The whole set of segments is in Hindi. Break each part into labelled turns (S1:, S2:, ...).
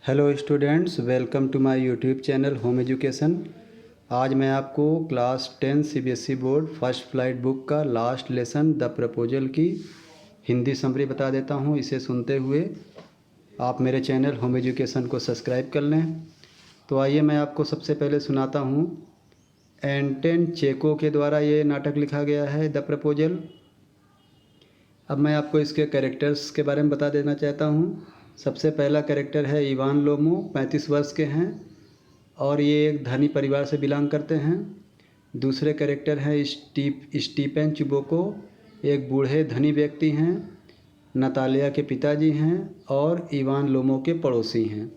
S1: Hello students, welcome to my YouTube channel home education. आज मैं आपको class 10 CBSE board first flight book का लास्ट लेसन द प्रपोजल की हिंदी समरी बता देता हूं। इसे सुनते हुए आप मेरे चैनल होम एजुकेशन को सब्सक्राइब कर लें। तो आइए मैं आपको सबसे पहले सुनाता हूं। एंटन चेको के द्वारा ये नाटक लिखा गया है द प्रपोजल। अब मैं आपको इसके कैरेक्टर्स के बारे में बता देना चाहता हूँ। सबसे पहला कैरेक्टर है इवान लोमो, 35 वर्ष के हैं और ये एक धनी परिवार से बिलोंग करते हैं। दूसरे कैरेक्टर हैं स्टीफन चुबोको, एक बूढ़े धनी व्यक्ति हैं, नतालिया के पिताजी हैं और इवान लोमो के पड़ोसी हैं।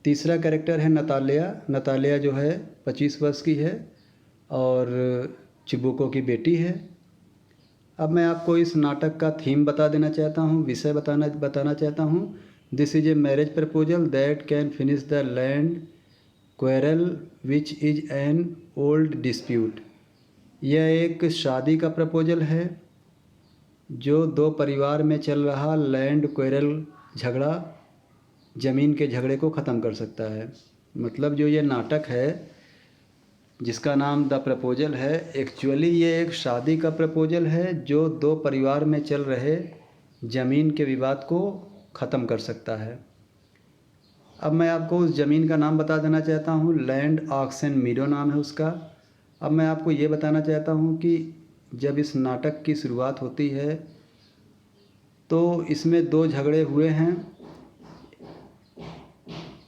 S1: तीसरा कैरेक्टर है नतालिया जो है 25 वर्ष की है और चुबोको की बेटी है। अब मैं आपको इस नाटक का थीम बता देना चाहता हूँ, विषय बताना चाहता हूँ। This is a marriage proposal that can finish the land quarrel which is an old dispute. यह एक शादी का प्रपोजल है जो दो परिवार में चल रहा लैंड क्वेरल झगड़ा, ज़मीन के झगड़े को ख़त्म कर सकता है। मतलब जो ये नाटक है जिसका नाम द प्रपोजल है, एक्चुअली ये एक शादी का प्रपोजल है जो दो परिवार में चल रहे ज़मीन के विवाद को ख़त्म कर सकता है। अब मैं आपको उस ज़मीन का नाम बता देना चाहता हूँ। लैंड ऑक्सन मीडो नाम है उसका। अब मैं आपको ये बताना चाहता हूँ कि जब इस नाटक की शुरुआत होती है तो इसमें दो झगड़े हुए हैं।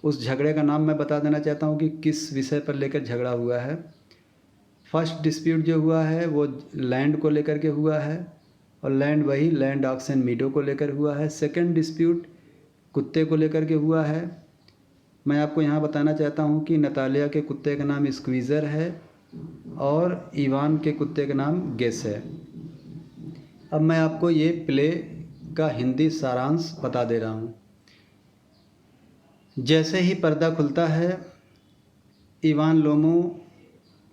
S1: उस झगड़े का नाम मैं बता देना चाहता हूँ कि किस विषय पर लेकर झगड़ा हुआ है। फर्स्ट डिस्प्यूट जो हुआ है वो लैंड को लेकर के हुआ है और लैंड ऑक्सन मीडो को लेकर हुआ है। सेकंड डिस्प्यूट कुत्ते को लेकर के हुआ है। मैं आपको यहाँ बताना चाहता हूँ कि नतालिया के कुत्ते का नाम स्क्वीज़र है और इवान के कुत्ते का नाम गेस है। अब मैं आपको ये प्ले का हिंदी सारांश बता दे रहा हूँ। जैसे ही पर्दा खुलता है, इवान लोमो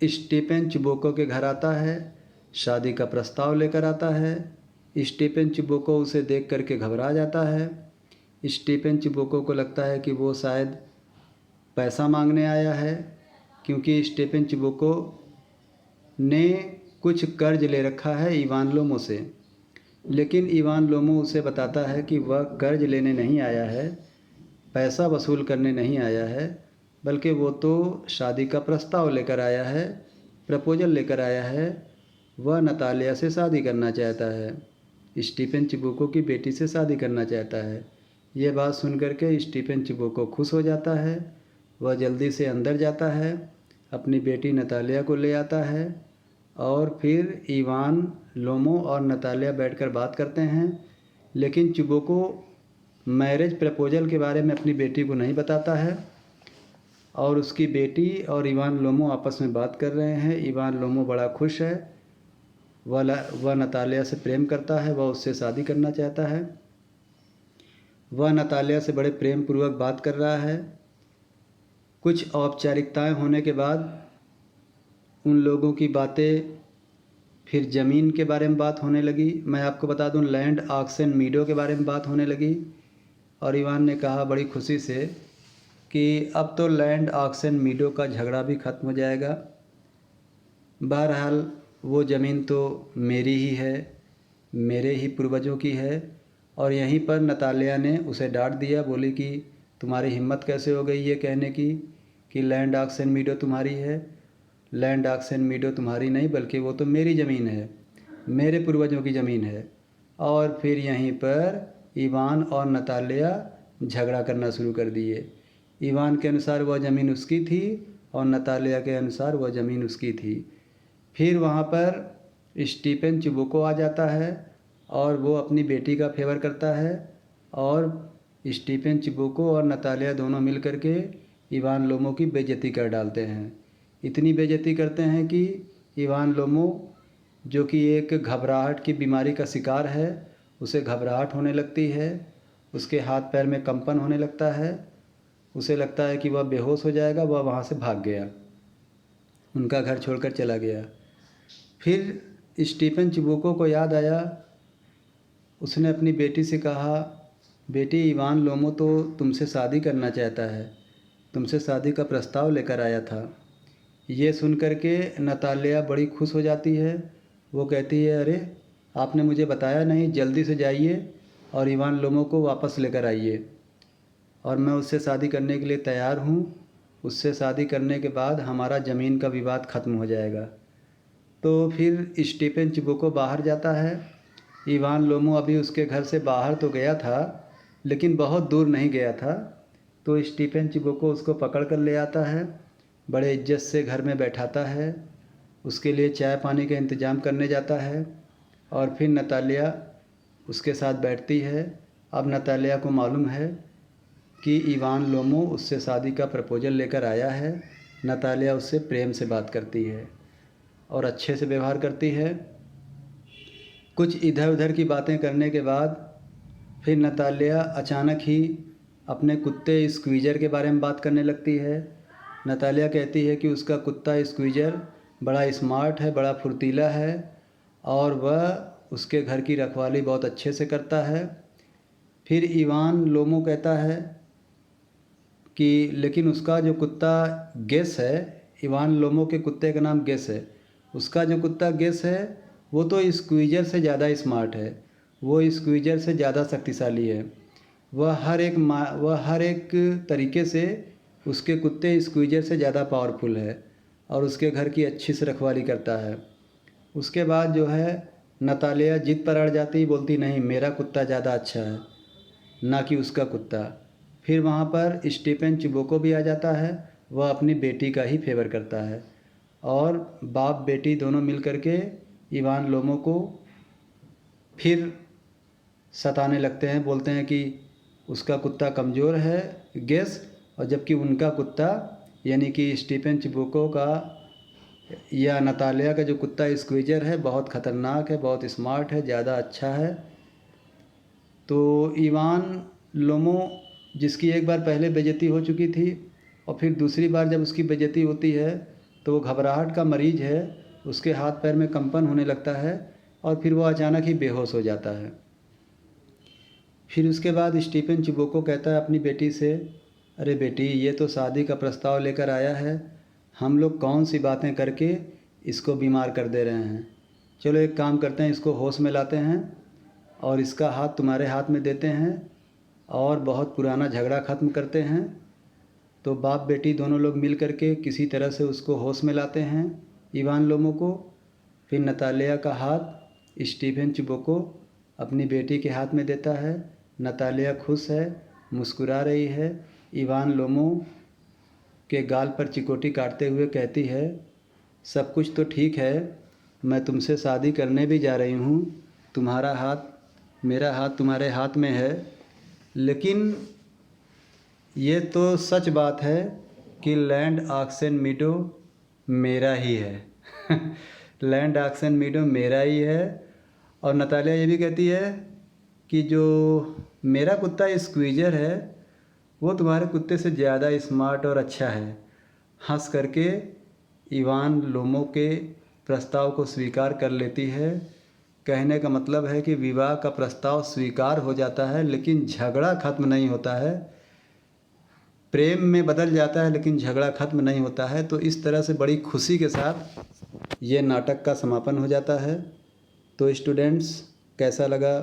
S1: स्टीफन चुबोको के घर आता है, शादी का प्रस्ताव लेकर आता है। स्टीफन चुबोको उसे देख करके घबरा जाता है। स्टीफन चुबोको को लगता है कि वो शायद पैसा मांगने आया है, क्योंकि स्टीफन चुबोको ने कुछ कर्ज ले रखा है इवान लोमो से। लेकिन इवान लोमो उसे बताता है कि वह कर्ज लेने नहीं आया है, पैसा वसूल करने नहीं आया है, बल्कि वो तो शादी का प्रस्ताव लेकर आया है, प्रपोजल लेकर आया है। वह नतालिया से शादी करना चाहता है, स्टीफन चिबोको की बेटी से शादी करना चाहता है। ये बात सुन करके स्टीफन चिबोको खुश हो जाता है। वह जल्दी से अंदर जाता है, अपनी बेटी नतालिया को ले आता है और फिर इवान लोमो और नतालिया बैठकर बात करते हैं। लेकिन चिबोको मैरिज प्रपोजल के बारे में अपनी बेटी को नहीं बताता है और उसकी बेटी और इवान लोमो आपस में बात कर रहे हैं। इवान लोमो बड़ा खुश है, वह नतालिया से प्रेम करता है, वह उससे शादी करना चाहता है। वह नतालिया से बड़े प्रेम पूर्वक बात कर रहा है। कुछ औपचारिकताएं होने के बाद उन लोगों की बातें फिर ज़मीन के बारे में बात होने लगी। मैं आपको बता दूं, लैंड ऑक्सन मीडो के बारे में बात होने लगी और इवान ने कहा बड़ी खुशी से कि अब तो लैंड ऑक्सन मीडो का झगड़ा भी ख़त्म हो जाएगा। बहरहाल वो ज़मीन तो मेरी ही है, मेरे ही पूर्वजों की है। और यहीं पर नतालिया ने उसे डांट दिया, बोली कि तुम्हारी हिम्मत कैसे हो गई ये कहने की कि लैंड ऑक्सन मीडो तुम्हारी है। लैंड ऑक्सन मीडो तुम्हारी नहीं, बल्कि वो तो मेरी ज़मीन है, मेरे पूर्वजों की ज़मीन है। और फिर यहीं पर इवान और नतालिया झगड़ा करना शुरू कर दिए। इवान के अनुसार वह ज़मीन उसकी थी और नतालिया के अनुसार वह ज़मीन उसकी थी। फिर वहाँ पर स्टीफन चिबोको आ जाता है और वो अपनी बेटी का फेवर करता है और स्टीफन चिबोको और नतालिया दोनों मिल कर के इवान लोमो की बेइज्जती कर डालते हैं। इतनी बेइज्जती करते हैं कि इवान लोमो, जो कि एक घबराहट की बीमारी का शिकार है, उसे घबराहट होने लगती है, उसके हाथ पैर में कंपन होने लगता है, उसे लगता है कि वह बेहोश हो जाएगा। वह वहाँ से भाग गया, उनका घर छोड़कर चला गया। फिर स्टीफन चिबोको को याद आया, उसने अपनी बेटी से कहा बेटी इवान लोमो तो तुमसे शादी करना चाहता है, तुमसे शादी का प्रस्ताव लेकर आया था। ये सुन कर के नतालिया बड़ी खुश हो जाती है। वो कहती है, अरे आपने मुझे बताया नहीं, जल्दी से जाइए और इवान लोमो को वापस लेकर आइए और मैं उससे शादी करने के लिए तैयार हूँ। उससे शादी करने के बाद हमारा ज़मीन का विवाद ख़त्म हो जाएगा। तो फिर स्टीफन चिबुको बाहर जाता है। इवान लोमो अभी उसके घर से बाहर तो गया था, लेकिन बहुत दूर नहीं गया था। तो स्टीफन चिबुको उसको पकड़ कर ले आता है, बड़े इज्जत से घर में बैठाता है, उसके लिए चाय पानी का इंतज़ाम करने जाता है और फिर नतालिया उसके साथ बैठती है। अब नतालिया को मालूम है कि इवान लोमो उससे शादी का प्रपोज़ल लेकर आया है। नतालिया उससे प्रेम से बात करती है और अच्छे से व्यवहार करती है। कुछ इधर उधर की बातें करने के बाद फिर नतालिया अचानक ही अपने कुत्ते स्क्वीज़र के बारे में बात करने लगती है। नतालिया कहती है कि उसका कुत्ता स्क्वीज़र बड़ा स्मार्ट है, बड़ा फुर्तीला है और वह उसके घर की रखवाली बहुत अच्छे से करता है। फिर इवान लोमो कहता है कि लेकिन उसका जो कुत्ता गेस है, इवान लोमो के कुत्ते का नाम गेस है, उसका जो कुत्ता गेस है वो तो स्क्वीज़र से ज़्यादा स्मार्ट है, वो स्क्वीज़र से ज़्यादा शक्तिशाली है। वह हर एक तरीके से उसके कुत्ते स्क्वीज़र से ज़्यादा पावरफुल है और उसके घर की अच्छी से रखवाली करता है। उसके बाद जो है नतालिया जिद पर अड़ जाती, बोलती नहीं, मेरा कुत्ता ज़्यादा अच्छा है ना कि उसका कुत्ता। फिर वहाँ पर स्टीफन चिबुको भी आ जाता है। वह अपनी बेटी का ही फेवर करता है और बाप बेटी दोनों मिल कर के इवान लोमो को फिर सताने लगते हैं। बोलते हैं कि उसका कुत्ता कमज़ोर है गेस, और जबकि उनका कुत्ता यानी कि स्टीफन चिबुको का या नतालिया का जो कुत्ता स्क्वीज़र है बहुत ख़तरनाक है, बहुत स्मार्ट है, ज़्यादा अच्छा है। तो इवान लोमो जिसकी एक बार पहले बेइज्जती हो चुकी थी और फिर दूसरी बार जब उसकी बेइज्जती होती है तो वो घबराहट का मरीज़ है, उसके हाथ पैर में कंपन होने लगता है और फिर वो अचानक ही बेहोश हो जाता है। फिर उसके बाद स्टीफन चिबुको कहता है अपनी बेटी से, अरे बेटी, ये तो शादी का प्रस्ताव लेकर आया है, हम लोग कौन सी बातें करके इसको बीमार कर दे रहे हैं। चलो एक काम करते हैं, इसको होश में लाते हैं और इसका हाथ तुम्हारे हाथ में देते हैं और बहुत पुराना झगड़ा ख़त्म करते हैं। तो बाप बेटी दोनों लोग मिल कर के किसी तरह से उसको होश में लाते हैं, इवान लोमो को। फिर नतालिया का हाथ स्टीफन चिबुको अपनी बेटी के हाथ में देता है। नतालिया खुश है, मुस्कुरा रही है। इवान लोमो के गाल पर चिकोटी काटते हुए कहती है, सब कुछ तो ठीक है, मैं तुमसे शादी करने भी जा रही हूँ, तुम्हारा हाथ मेरा हाथ तुम्हारे हाथ में है, लेकिन ये तो सच बात है कि लैंड ऑक्सन मीडो मेरा ही है लैंड ऑक्सन मीडो मेरा ही है। और नतालिया ये भी कहती है कि जो मेरा कुत्ता स्क्वीज़र है वो तुम्हारे कुत्ते से ज़्यादा स्मार्ट और अच्छा है। हंस करके इवान लोमो के प्रस्ताव को स्वीकार कर लेती है। कहने का मतलब है कि विवाह का प्रस्ताव स्वीकार हो जाता है, लेकिन झगड़ा ख़त्म नहीं होता है। प्रेम में बदल जाता है लेकिन झगड़ा ख़त्म नहीं होता है। तो इस तरह से बड़ी खुशी के साथ ये नाटक का समापन हो जाता है। तो स्टूडेंट्स, कैसा लगा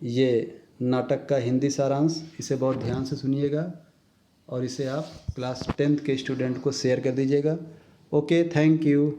S1: ये नाटक का हिंदी सारांश? इसे बहुत ध्यान से सुनिएगा और इसे आप क्लास 10th के स्टूडेंट को शेयर कर दीजिएगा। Okay, thank you.